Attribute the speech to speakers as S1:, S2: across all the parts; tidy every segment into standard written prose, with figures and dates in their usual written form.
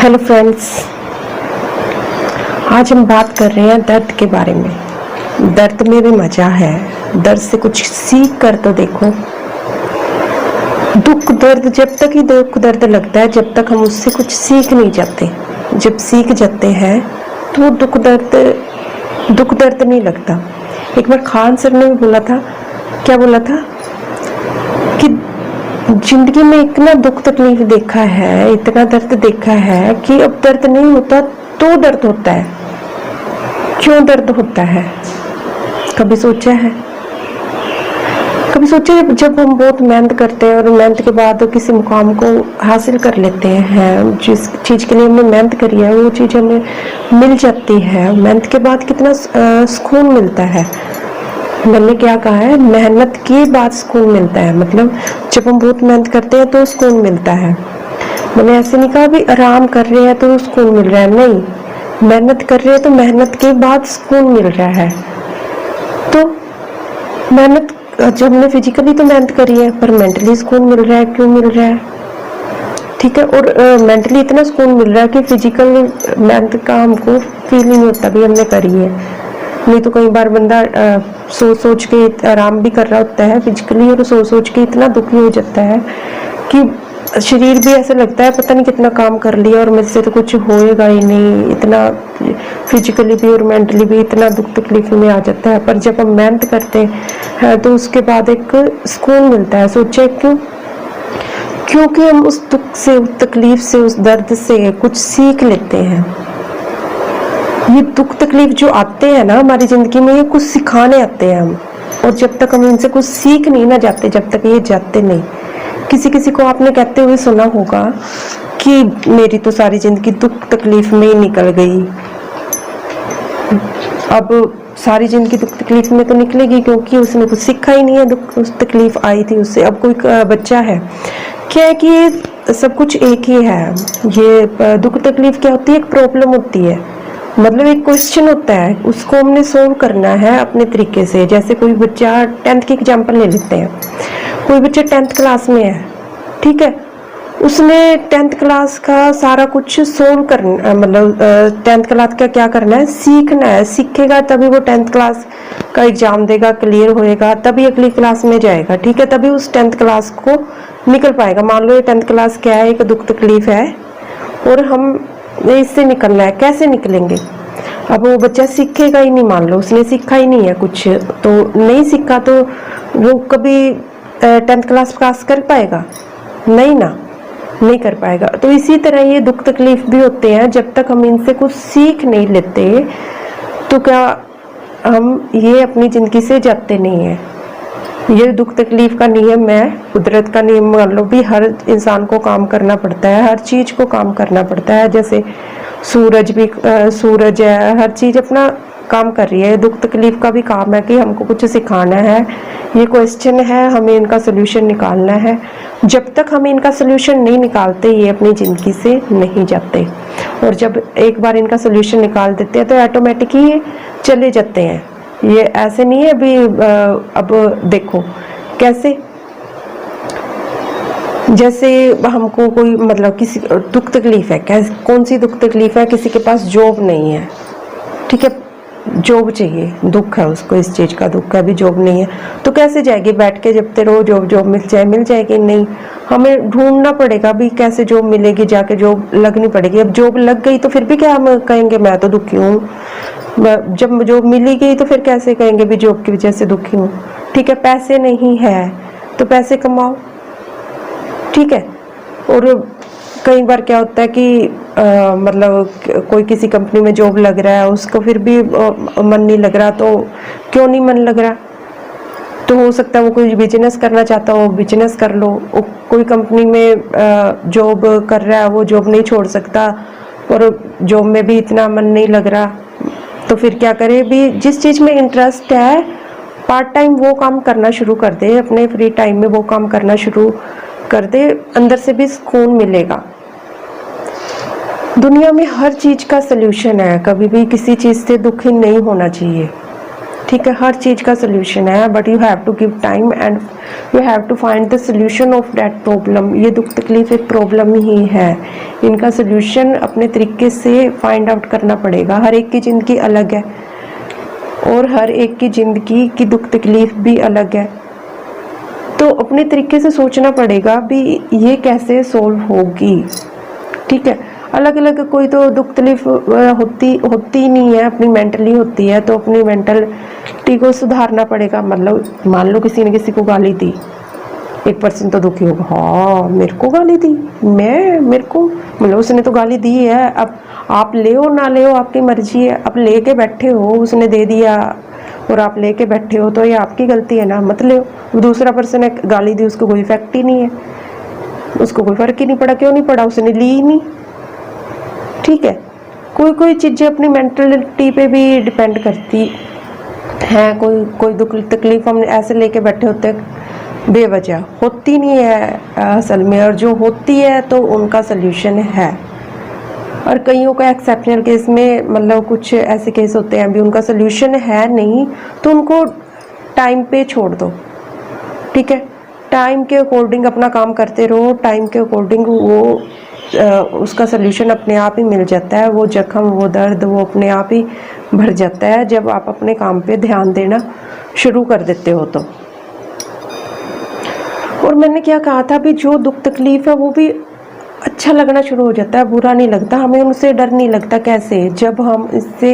S1: Hello friends, आज हम बात कर रहे हैं दर्द के बारे में। दर्द में भी मजा है, दर्द से कुछ सीख कर तो देखो। दुख दर्द, जब तक ही दुख दर्द लगता है जब तक हम उससे कुछ सीख नहीं जाते। जब सीख जाते हैं तो दुख दर्द नहीं लगता। एक बार खान सर ने भी बोला था, क्या बोला था कि जिंदगी में इतना दुख तकलीफ देखा है, इतना दर्द देखा है कि अब दर्द नहीं होता तो दर्द होता है। क्यों दर्द होता है? कभी सोचा है? कभी सोचा है जब हम बहुत मेहनत करते हैं और मेहनत के बाद किसी मुकाम को हासिल कर लेते हैं, जिस चीज के लिए हमने मेहनत करी है वो चीज हमें मिल जाती है, मेहनत के बाद कितना सुकून मिलता है। मैंने क्या कहा है, मेहनत के बाद सुकून मिलता है। मतलब जब हम बहुत मेहनत करते हैं तो सुकून मिलता है। मैंने ऐसे नहीं कहा भी आराम कर रहे हैं तो सुकून मिल रहा है, नहीं, मेहनत कर रहे हैं तो मेहनत के बाद सुकून मिल रहा है। तो मेहनत, जब हमने फिजिकली तो मेहनत करी है पर मेंटली सुकून मिल रहा है। क्यों मिल रहा है? ठीक है। और मेंटली इतना सुकून मिल रहा है कि फिजिकल मेहनत का हमको फील ही नहीं होता भी हमने करी है। नहीं तो कई बार बंदा सोच के आराम भी कर रहा होता है फिजिकली, और सोच के इतना दुखी हो जाता है कि शरीर भी ऐसा लगता है पता नहीं कितना काम कर लिया और मुझसे तो कुछ होएगा ही नहीं। इतना फिजिकली भी और मेंटली भी इतना दुख तकलीफ में आ जाता है। पर जब हम मेहनत करते हैं तो उसके बाद एक सुकून मिलता है। सोचे क्यों? क्योंकि हम उस दुख से, उस तकलीफ से, उस दर्द से कुछ सीख लेते हैं। ये दुख तकलीफ जो आते हैं ना हमारी जिंदगी में, ये कुछ सिखाने आते हैं हम। और जब तक हम इनसे कुछ सीख नहीं ना जाते, जब तक ये जाते नहीं। किसी को आपने कहते हुए सुना होगा कि मेरी तो सारी जिंदगी दुख तकलीफ में ही निकल गई। अब सारी जिंदगी दुख तकलीफ में तो निकलेगी क्योंकि उसने कुछ सीखा ही नहीं है। दुख उस तकलीफ आई थी उससे। अब कोई बच्चा है, क्या है कि ये सब कुछ एक ही है। ये दुख तकलीफ क्या होती है? एक प्रॉब्लम होती है, मतलब एक क्वेश्चन होता है, उसको हमने सोल्व करना है अपने तरीके से। जैसे कोई बच्चा 10th की एग्जांपल ले लेते हैं। कोई बच्चा 10th क्लास में है, ठीक है, उसने 10th क्लास का सारा कुछ सोल्व करना, मतलब 10th क्लास का क्या करना है? सीखना है। सीखेगा तभी वो 10th क्लास का एग्जाम देगा, क्लियर होएगा, तभी अगली क्लास में जाएगा, ठीक है, तभी उस 10th क्लास को निकल पाएगा। मान लो ये 10th क्लास क्या है? एक दुख तकलीफ है और हम इससे निकलना है। कैसे निकलेंगे? अब वो बच्चा सीखेगा ही नहीं, मान लो उसने सीखा ही नहीं है कुछ, तो नहीं सीखा तो वो कभी 10th क्लास पास कर पाएगा? नहीं ना, नहीं कर पाएगा। तो इसी तरह ये दुख तकलीफ भी होते हैं, जब तक हम इनसे कुछ सीख नहीं लेते तो क्या हम ये अपनी जिंदगी से जाते नहीं है। ये दुख तकलीफ का नियम है, कुदरत का नियम मान लो भी। हर इंसान को काम करना पड़ता है, हर चीज को काम करना पड़ता है। जैसे सूरज है, हर चीज अपना काम कर रही है। दुख तकलीफ का भी काम है कि हमको कुछ सिखाना है। ये क्वेश्चन है, हमें इनका सोल्यूशन निकालना है। जब तक हम इनका सोल्यूशन नहीं निकालते ये अपनी जिंदगी से नहीं जाते। और जब एक बार इनका सोल्यूशन निकाल देते हैं तो ऑटोमेटिक ही चले जाते हैं। ये ऐसे नहीं है अभी। अब देखो कैसे, जैसे हमको कोई, मतलब किसी दुख तकलीफ है, कौन सी दुख तकलीफ है? किसी के पास जॉब नहीं है, ठीक है, जॉब चाहिए, दुख है उसको, इस चीज का दुख है, अभी जॉब नहीं है, तो कैसे जाएगी? बैठ के जबते रहो जॉब मिल जाएगी? नहीं, हमें ढूंढना पड़ेगा भी कैसे जॉब मिलेगी, जाके जॉब लगनी पड़ेगी। अब जॉब लग गई तो फिर भी क्या हम कहेंगे मैं तो दुखी हूँ? जब जॉब मिली गई तो फिर कैसे कहेंगे भी जॉब की वजह से दुखी हूँ? ठीक है, पैसे नहीं है तो पैसे कमाओ, ठीक है। और कई बार क्या होता है कि मतलब कोई किसी कंपनी में जॉब लग रहा है, उसको फिर भी मन नहीं लग रहा, तो क्यों नहीं मन लग रहा? तो हो सकता है वो कोई बिजनेस करना चाहता हो, बिजनेस कर लो। कोई कंपनी में जॉब कर रहा है, वो जॉब नहीं छोड़ सकता और जॉब में भी इतना मन नहीं लग रहा, तो फिर क्या करे? भी जिस चीज में इंटरेस्ट है पार्ट टाइम वो काम करना शुरू कर दे, अपने फ्री टाइम में वो काम करना शुरू कर दे, अंदर से भी सुकून मिलेगा। दुनिया में हर चीज का सलूशन है, कभी भी किसी चीज से दुखी नहीं होना चाहिए, ठीक है, हर चीज का सलूशन है। But you have to give time and you have to find the solution of that problem. ये दुख तकलीफ एक प्रॉब्लम ही है, इनका सोल्यूशन अपने तरीके से फाइंड आउट करना पड़ेगा। हर एक की ज़िंदगी अलग है और हर एक की ज़िंदगी की दुख तकलीफ भी अलग है, तो अपने तरीके से सोचना पड़ेगा भी ये कैसे सोल्व होगी। ठीक है, अलग अलग कोई तो दुख तकलीफ होती नहीं है, अपनी मेंटली होती है, तो अपनी मेंटलिटी को सुधारना पड़ेगा। मतलब मान लो किसी ने किसी को गाली दी, एक पर्सन तो दुखी होगा, हाँ मेरे को गाली दी, मेरे को मतलब उसने तो गाली दी है, अब आप ले हो ना ले हो आपकी मर्जी है। अब लेके बैठे हो, उसने दे दिया और आप लेके बैठे हो, तो ये आपकी गलती है ना, मत ले। दूसरा पर्सन ने गाली दी, उसको कोई इफेक्ट ही नहीं है, उसको कोई फर्क ही नहीं पड़ा। क्यों नहीं पड़ा? उसने ली ही नहीं। ठीक है, कोई चीज़ें अपनी मेंटलिटी पे भी डिपेंड करती हैं। कोई दुख तकलीफ हम ऐसे लेके बैठे होते हैं, बेवजह होती नहीं है असल में, और जो होती है तो उनका सल्यूशन है। और कईयों का एक्सेप्शनल केस में मतलब कुछ ऐसे केस होते हैं अभी उनका सल्यूशन है नहीं, तो उनको टाइम पे छोड़ दो। ठीक है, टाइम के अकॉर्डिंग अपना काम करते रहो, टाइम के अकॉर्डिंग वो उसका सल्यूशन अपने आप ही मिल जाता है। वो जख्म, वो दर्द, वो अपने आप ही भर जाता है जब आप अपने काम पे ध्यान देना शुरू कर देते हो तो। और मैंने क्या कहा था भी, जो दुख तकलीफ है वो भी अच्छा लगना शुरू हो जाता है, बुरा नहीं लगता, हमें उनसे डर नहीं लगता। कैसे? जब हम इससे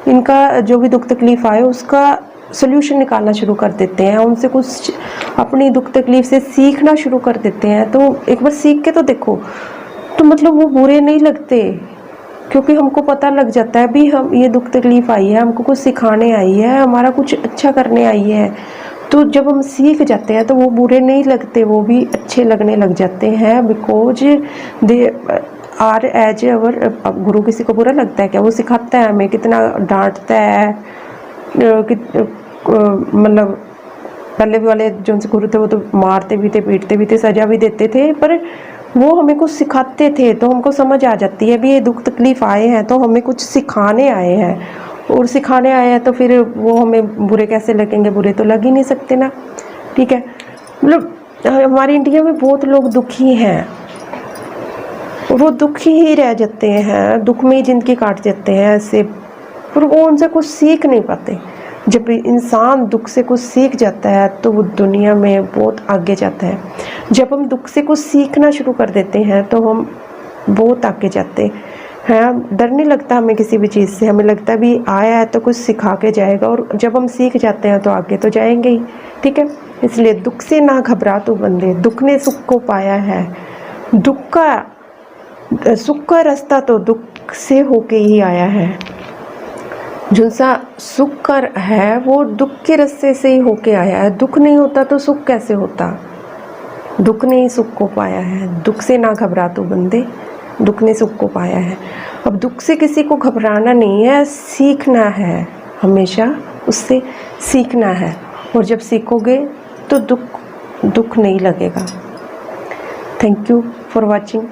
S1: इनका जो भी दुख तकलीफ आए उसका सोल्यूशन निकालना शुरू कर देते हैं, उनसे कुछ अपनी दुख तकलीफ से सीखना शुरू कर देते हैं। तो एक बार सीख के तो देखो, तो मतलब वो बुरे नहीं लगते, क्योंकि हमको पता लग जाता है भी हम ये दुख तकलीफ आई है, हमको कुछ सिखाने आई है, हमारा कुछ अच्छा करने आई है। तो जब हम सीख जाते हैं तो वो बुरे नहीं लगते, वो भी अच्छे लगने लग जाते हैं, because they are as our. गुरु किसी को बुरा लगता है क्या? वो सिखाता है हमें, कितना डांटता है, मतलब पहले वाले जो उनसे गुरु थे वो तो मारते भी थे, पीटते भी थे, सजा भी देते थे, पर वो हमें कुछ सिखाते थे, तो हमको समझ आ जाती है भी ये दुख तकलीफ आए हैं तो हमें कुछ सिखाने आए हैं, और सिखाने आए हैं तो फिर वो हमें बुरे कैसे लगेंगे? बुरे तो लग ही नहीं सकते ना। ठीक है, मतलब हमारे इंडिया में बहुत लोग दुखी हैं, वो दुखी ही रह जाते हैं, दुख में ही जिंदगी काट जाते हैं ऐसे, पर वो उनसे कुछ सीख नहीं पाते। जब इंसान दुख से कुछ सीख जाता है तो वो दुनिया में बहुत आगे जाता है। जब हम दुख से कुछ सीखना शुरू कर देते हैं तो हम बहुत आगे जाते हैं। डर नहीं लगता हमें किसी भी चीज़ से, हमें लगता है भी आया है तो कुछ सिखा के जाएगा, और जब हम सीख जाते हैं तो आगे तो जाएंगे ही। ठीक है, इसलिए दुख से ना घबरा तू बंदे, दुख ने सुख को पाया है। सुख का रास्ता तो दुख से होके ही आया है। जो सा सुख का है वो दुख के रास्ते से ही होके आया है। दुख नहीं होता तो सुख कैसे होता? दुख ने ही सुख को पाया है। दुख से ना घबरा तू बंदे, दुख ने सुख को पाया है। अब दुख से किसी को घबराना नहीं है, सीखना है, हमेशा उससे सीखना है, और जब सीखोगे तो दुख नहीं लगेगा। Thank you for watching.